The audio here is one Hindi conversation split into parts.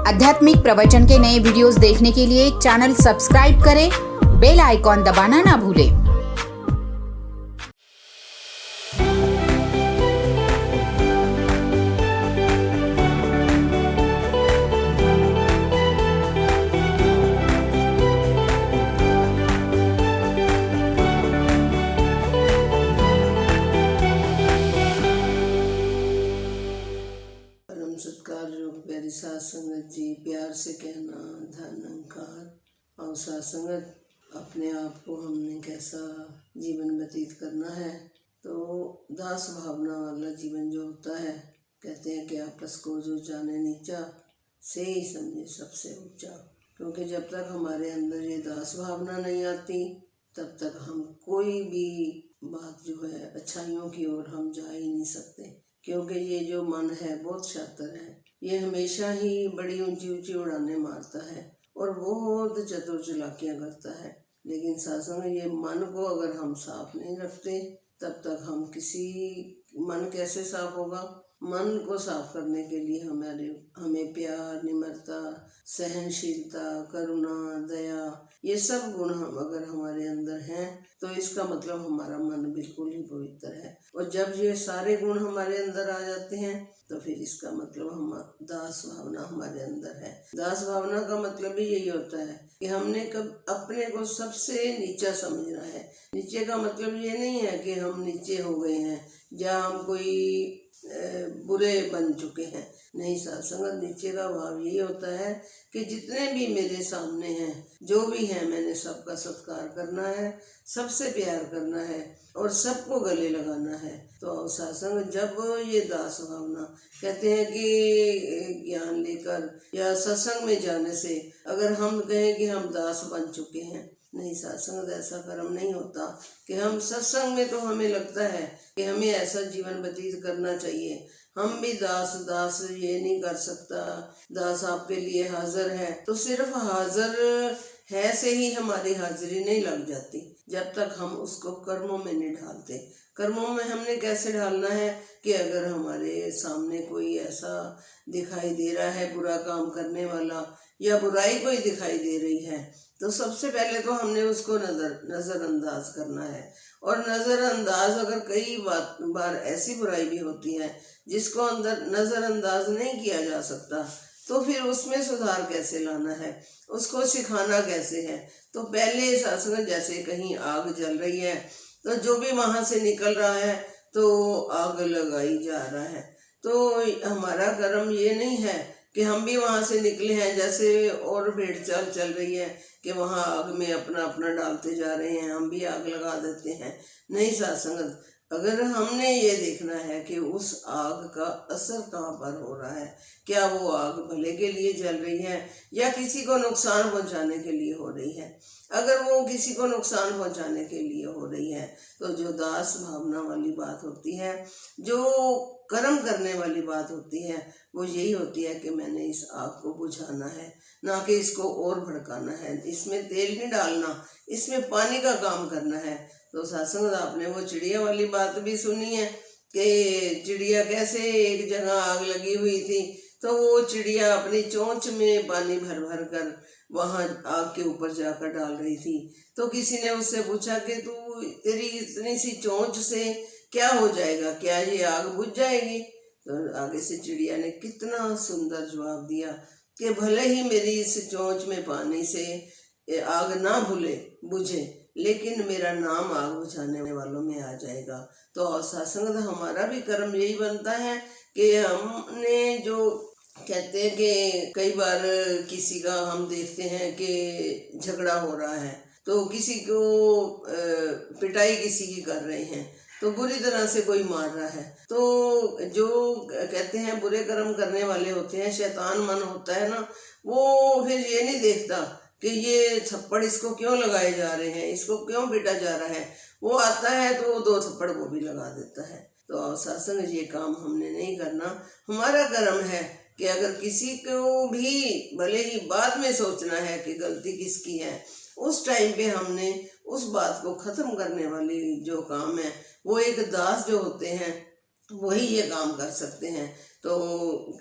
आध्यात्मिक प्रवचन के नए वीडियोस देखने के लिए चैनल सब्सक्राइब करें, बेल आइकॉन दबाना ना भूलें। सत्कार योग प्यारी साथ संगत जी, प्यार से कहना धन अहंकार और साथ संगत अपने आप को हमने कैसा जीवन व्यतीत करना है। तो दास भावना वाला जीवन जो होता है, कहते हैं कि आपस को जो जाने नीचा से ही समझे सबसे ऊंचा। क्योंकि जब तक हमारे अंदर ये दास भावना नहीं आती तब तक हम कोई भी बात जो है अच्छाइयों की ओर हम जा ही नहीं सकते। क्योंकि ये जो मन है बहुत शातिर है, ये हमेशा ही बड़ी ऊंची ऊंची उड़ाने मारता है और बहुत चतुर चालाकियां करता है। लेकिन साथ में ये मन को अगर हम साफ नहीं रखते तब तक हम मन कैसे साफ होगा। मन को साफ करने के लिए हमें प्यार, निम्रता, सहनशीलता, करुणा, दया, ये सब गुण हम अगर हमारे अंदर हैं तो इसका मतलब हमारा मन बिल्कुल ही पवित्र है। और जब ये सारे गुण हमारे अंदर आ जाते हैं तो फिर इसका मतलब हम दास भावना हमारे अंदर है। दास भावना का मतलब भी यही होता है कि हमने कब अपने को सबसे नीचा समझना है। नीचे का मतलब ये नहीं है कि हम नीचे हो गए हैं या हम कोई बुरे बन चुके हैं। नहीं, सत्संग नीचे का भाव यही होता है कि जितने भी मेरे सामने हैं, जो भी है, मैंने सबका सत्कार करना है, सबसे प्यार करना है और सबको गले लगाना है। तो सत्संग जब ये दास भावना, कहते हैं कि ज्ञान लेकर या सत्संग में जाने से अगर हम कहें कि हम दास बन चुके हैं, नहीं, सत्संग ऐसा कर्म नहीं होता कि हम सत्संग में तो हमें लगता है कि हमें ऐसा जीवन व्यतीत करना चाहिए, हम भी दास ये नहीं कर सकता, दास आपके लिए हाजिर है। तो सिर्फ हाजिर है से ही हमारी हाजिरी नहीं लग जाती जब तक हम उसको कर्मों में नहीं ढालते। कर्मों में हमने कैसे ढालना है कि अगर हमारे सामने कोई ऐसा दिखाई दे रहा है बुरा काम करने वाला या बुराई कोई दिखाई दे रही है तो सबसे पहले तो हमने उसको नज़रअंदाज करना है। और नज़रअंदाज अगर कई बार ऐसी बुराई भी होती है जिसको अंदर नज़रअंदाज नहीं किया जा सकता, तो फिर उसमें सुधार कैसे लाना है, उसको सिखाना कैसे है। तो पहले सत्संग जैसे कहीं आग जल रही है तो जो भी वहाँ से निकल रहा है तो आग लगाई जा रहा है। तो हमारा कर्म ये नहीं है कि हम भी वहाँ से निकले हैं जैसे और भेड़ चाल चल रही है कि वहाँ आग में अपना अपना डालते जा रहे हैं, हम भी आग लगा देते हैं। नहीं सत्संग, अगर हमने ये देखना है कि उस आग का असर कहाँ पर हो रहा है, क्या वो आग भले के लिए जल रही है या किसी को नुकसान पहुँचाने के लिए हो रही है। अगर वो किसी को नुकसान पहुँचाने के लिए हो रही है तो जो दास भावना वाली बात होती है, जो कर्म करने वाली बात होती है, वो यही होती है कि मैंने इस आग को बुझाना है, ना कि इसको और भड़काना है। इसमें तेल नहीं डालना, इसमें पानी का काम करना है। तो सत्संग आपने वो चिड़िया वाली बात भी सुनी है कि चिड़िया कैसे एक जगह आग लगी हुई थी तो वो चिड़िया अपनी चोंच में पानी भर भर कर वहाँ आग के ऊपर जाकर डाल रही थी। तो किसी ने उससे पूछा कि तेरी इतनी सी चोंच से क्या हो जाएगा, क्या ये आग बुझ जाएगी? तो आगे से चिड़िया ने कितना सुंदर जवाब दिया कि भले ही मेरी इस चोंच में पानी से आग ना बुझे, लेकिन मेरा नाम आग बुझाने वालों में आ जाएगा। तो सत्संग हमारा भी कर्म यही बनता है कि हमने जो कहते हैं कि कई बार किसी का हम देखते हैं कि झगड़ा हो रहा है तो किसी को पिटाई किसी की कर रहे हैं तो बुरी तरह से कोई मार रहा है, तो जो कहते हैं बुरे कर्म करने वाले होते हैं, शैतान मन होता है ना, वो फिर ये नहीं देखता कि ये थप्पड़ इसको क्यों लगाए जा रहे हैं, इसको क्यों पीटा जा रहा है। वो आता है तो 2 थप्पड़ वो भी लगा देता है। तो सत्संग ये काम हमने नहीं करना। हमारा कर्म है कि अगर किसी को भी भले ही बाद में सोचना है कि गलती किसकी है, उस टाइम पे हमने उस बात को ख़त्म करने वाली जो काम है, वो एक दास जो होते हैं वही ये काम कर सकते हैं। तो तो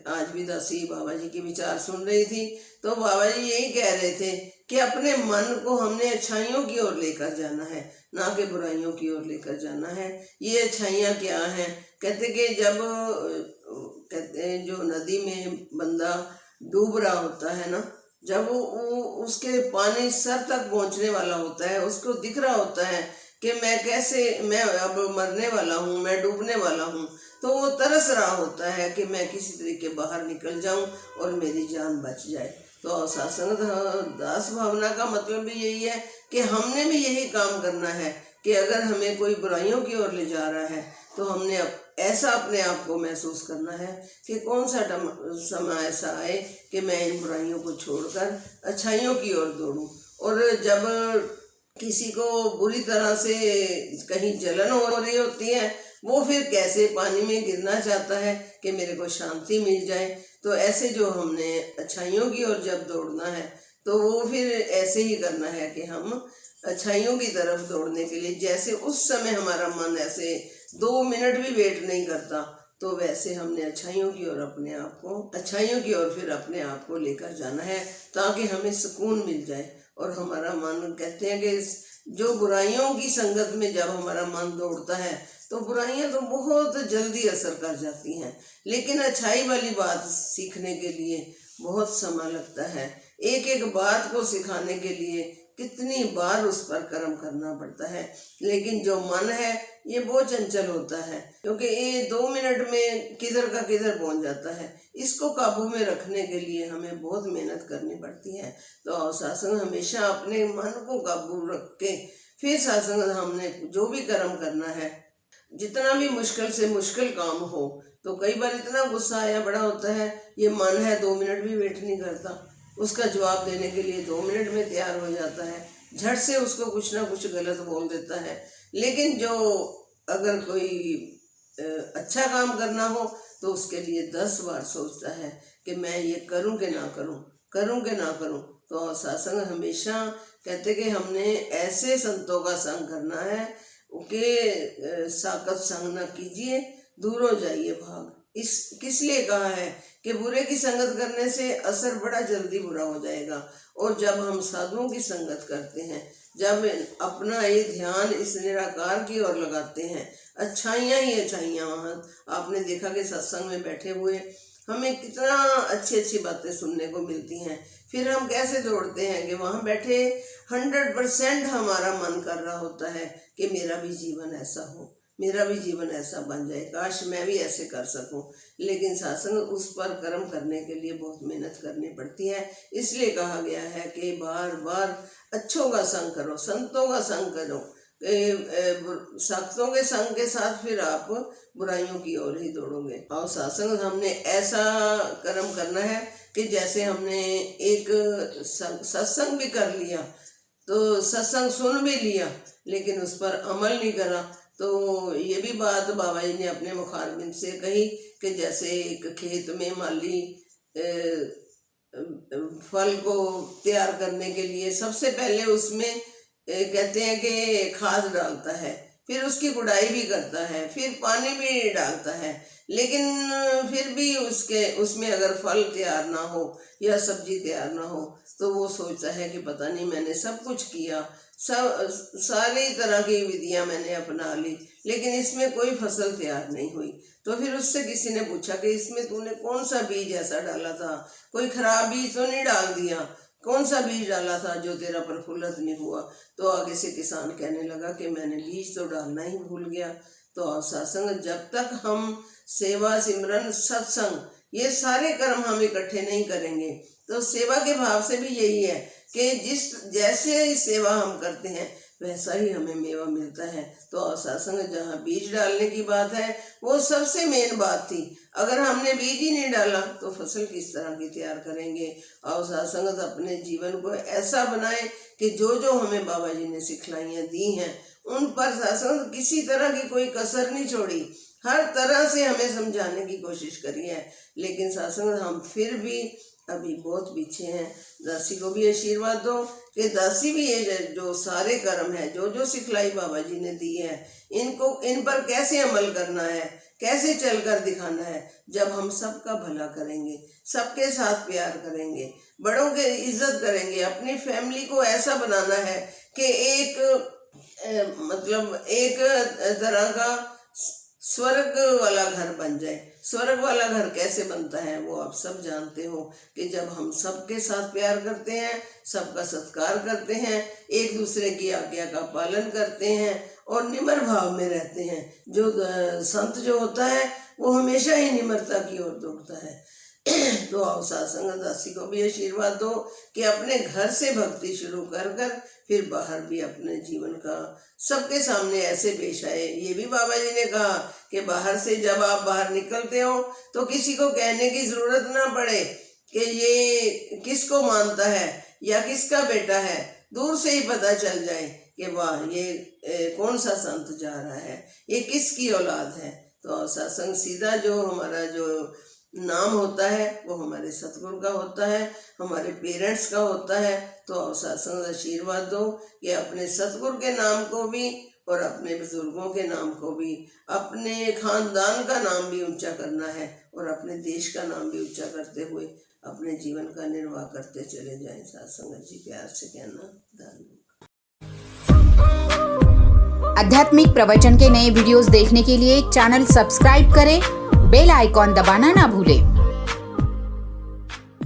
आज भी दासी बाबा जी के विचार सुन रही थी, तो बाबा जी यही कह रहे थे कि अपने मन को हमने अच्छाइयों की ओर लेकर जाना है, ना कि बुराइयों की ओर लेकर जाना है। ये अच्छाइयाँ क्या हैं? कहते कि जब कहते जो नदी में बंदा डूब रहा होता है ना, जब वो उसके पानी सर तक पहुंचने वाला होता है, उसको दिख रहा होता है कि मैं अब मरने वाला हूँ, मैं डूबने वाला हूँ, तो वो तरस रहा होता है कि मैं किसी तरीके बाहर निकल जाऊं और मेरी जान बच जाए। तो सत्संग दास भावना का मतलब भी यही है कि हमने भी यही काम करना है कि अगर हमें कोई बुराइयों की ओर ले जा रहा है तो हमने ऐसा अपने आप को महसूस करना है कि कौन सा समय ऐसा आए कि मैं इन बुराइयों को छोड़कर अच्छाइयों की ओर दौड़ूं। और जब किसी को बुरी तरह से कहीं जलन हो रही होती है, वो फिर कैसे पानी में गिरना चाहता है कि मेरे को शांति मिल जाए। तो ऐसे जो हमने अच्छाइयों की ओर जब दौड़ना है तो वो फिर ऐसे ही करना है कि हम अच्छाइयों की तरफ दौड़ने के लिए, जैसे उस समय हमारा मन ऐसे 2 मिनट भी वेट नहीं करता, तो वैसे हमने अच्छाइयों की ओर अपने आप को फिर अपने आप को लेकर जाना है, ताकि हमें सुकून मिल जाए। और हमारा मन, कहते हैं कि जो बुराइयों की संगत में जब हमारा मन दौड़ता है तो बुराइयां तो बहुत जल्दी असर कर जाती हैं, लेकिन अच्छाई वाली बात सीखने के लिए बहुत समय लगता है। एक एक बात को सिखाने के लिए कितनी बार उस पर कर्म करना पड़ता है। लेकिन जो मन है ये बहुत चंचल होता है, क्योंकि ये 2 मिनट में किधर का किधर पहुंच जाता है। इसको काबू में रखने के लिए हमें बहुत मेहनत करनी पड़ती है। तो सत्संग हमेशा अपने मन को काबू रख के फिर सत्संग हमने जो भी कर्म करना है, जितना भी मुश्किल से मुश्किल काम हो, तो कई बार इतना गुस्सा आया बड़ा होता है, ये मन है 2 मिनट भी वेट नहीं करता, उसका जवाब देने के लिए 2 मिनट में तैयार हो जाता है, झट से उसको कुछ ना कुछ गलत बोल देता है। लेकिन जो अगर कोई अच्छा काम करना हो तो उसके लिए 10 बार सोचता है कि मैं ये करूं कि ना करूं। तो सत्संग हमेशा कहते कि हमने ऐसे संतों का संग करना है कि साकत संग न कीजिए, दूर हो जाइए भाग। किस लिए कहा है कि बुरे की संगत करने से असर बड़ा जल्दी बुरा हो जाएगा। और जब हम साधुओं की संगत करते हैं, जब अपना ये ध्यान इस निराकार की ओर लगाते हैं, अच्छाइयाँ ही अच्छाइयाँ, वहाँ आपने देखा कि सत्संग में बैठे हुए हमें कितना अच्छी अच्छी बातें सुनने को मिलती हैं। फिर हम कैसे दौड़ते हैं कि वहाँ बैठे 100% हमारा मन कर रहा होता है कि मेरा भी जीवन ऐसा हो, मेरा भी जीवन ऐसा बन जाए, काश मैं भी ऐसे कर सकूं। लेकिन सत्संग उस पर कर्म करने के लिए बहुत मेहनत करनी पड़ती है। इसलिए कहा गया है कि बार बार अच्छों का संग करो, संतों का संग करो। सख्तों के संग के साथ फिर आप बुराइयों की ओर ही दौड़ोगे। और सत्संग हमने ऐसा कर्म करना है कि जैसे हमने एक सत्संग भी कर लिया, तो सत्संग सुन भी लिया, लेकिन उस पर अमल नहीं करा, तो ये भी बात बाबा जी ने अपने मुखारबिंद से कही कि जैसे एक खेत में माली फल को तैयार करने के लिए सबसे पहले उसमें कहते हैं कि खाद डालता है, फिर उसकी गुड़ाई भी करता है, फिर पानी भी डालता है, लेकिन फिर भी उसमें अगर फल तैयार ना हो या सब्जी तैयार ना हो तो वो सोचता है कि पता नहीं, मैंने सब कुछ किया, सारी तरह की विधियां मैंने अपना ली, लेकिन इसमें कोई फसल तैयार नहीं हुई। तो फिर उससे किसी ने पूछा कि इसमें तूने कौन सा बीज ऐसा डाला था, कोई खराब बीज तो नहीं डाल दिया, कौन सा बीज डाला था जो तेरा प्रफुल्लित नहीं हुआ। तो आगे से किसान कहने लगा कि मैंने बीज तो डालना ही भूल गया। तो सत्संग, जब तक हम सेवा सिमरन सत्संग ये सारे कर्म हम इकट्ठे नहीं करेंगे, तो सेवा के भाव से भी यही है कि जैसे सेवा हम करते हैं वैसा ही हमें मेवा मिलता है। तो सत्संग जहाँ बीज डालने की बात है वो सबसे मेन बात थी। अगर हमने बीज ही नहीं डाला तो फसल किस तरह की तैयार करेंगे। और सत्संग अपने जीवन को ऐसा बनाए कि जो हमें बाबा जी ने सिखलाइयाँ दी हैं उन पर सत्संग किसी तरह की कोई कसर नहीं छोड़ी, हर तरह से हमें समझाने की कोशिश करी है। लेकिन सत्संग हम फिर भी अभी बहुत पीछे हैं। दासी को भी आशीर्वाद दो कि दासी भी ये जो सारे कर्म है, जो सिखलाई बाबा जी ने दी है, इन पर कैसे अमल करना है, कैसे चलकर दिखाना है, जब हम सबका भला करेंगे, सबके साथ प्यार करेंगे, बड़ों की इज्जत करेंगे, अपनी फैमिली को ऐसा बनाना है कि एक तरह का स्वर्ग वाला घर बन जाए। स्वर्ग वाला घर कैसे बनता है वो आप सब जानते हो कि जब हम सबके साथ प्यार करते हैं, सबका सत्कार करते हैं, एक दूसरे की आज्ञा का पालन करते हैं और निम्र भाव में रहते हैं। जो संत जो होता है वो हमेशा ही निम्रता की ओर दौड़ता है। तो आओ सत्संग दासी को भी आशीर्वाद दो कि अपने घर से भक्ति शुरू कर फिर बाहर भी अपने जीवन का सबके सामने ऐसे पेश आए। ये भी बाबा जी ने कहा कि बाहर से जब आप बाहर निकलते हो तो किसी को कहने की जरूरत ना पड़े कि ये किसको मानता है या किसका बेटा है, दूर से ही पता चल जाए कि वाह ये कौन सा संत जा रहा है, ये किसकी औलाद है। तो सत्संग सीधा जो हमारा जो नाम होता है वो हमारे सतगुरु का होता है, हमारे पेरेंट्स का होता है। तो सत्संग आशीर्वाद दो कि अपने सतगुरु के नाम को भी और अपने बुजुर्गों के नाम को भी, अपने खानदान का नाम भी ऊंचा करना है और अपने देश का नाम भी ऊंचा करते हुए अपने जीवन का निर्वाह करते चले जाएं। सत्संग जी प्यार से कहना धन्यवाद। आध्यात्मिक प्रवचन के नए वीडियोस देखने के लिए चैनल सब्सक्राइब करें, बेल आइकॉन दबाना ना भूलें।